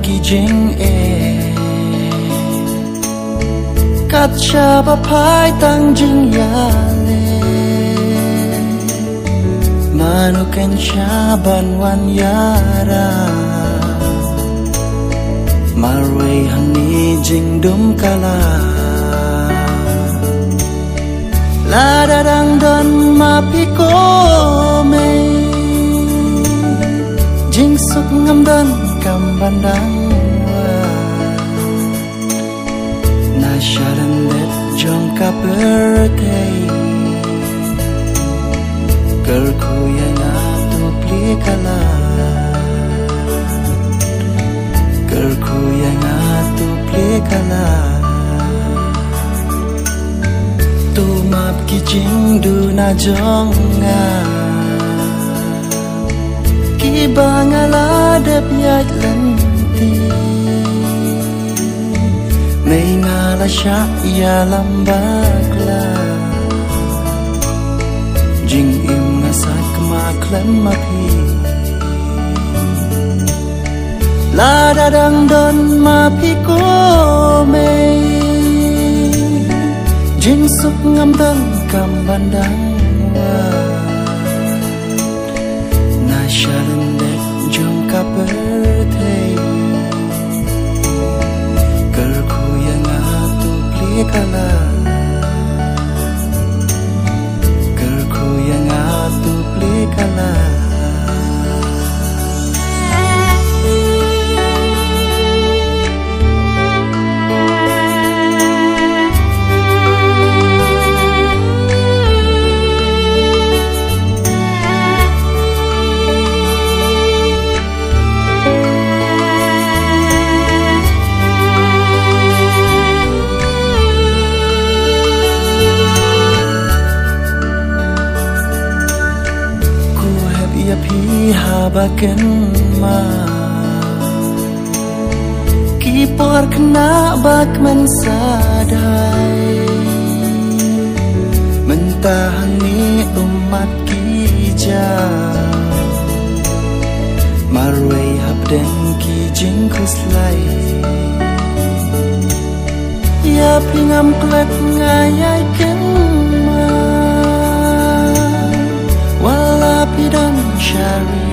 ki jing kat cha ba phai tang jing ya le manu kan cha ban wan ya ra marway hang ni jing dum kala la da dang don ma pi ko me jing suk ngam dan kam bandang wa na sharan det jong ka birthday ker ku ya na tu pli kala ker ku ya na tu pli kala tu map ki jing du na jong nga bangala dep yat lanti may ngala siya ya lambakla jing im ngasat kemaklan mapi la dadang don mapi ko may jing suk ngam dang kam bandang wa sharan det jong ka birthday ker ku yang atu pli kala ker ku yang atu pli kala habaken ma kipor kena bak mensadai mentahani umat kija marway habden ki jingkuslai ya pingam klet ngayai ken ma wala pidang syari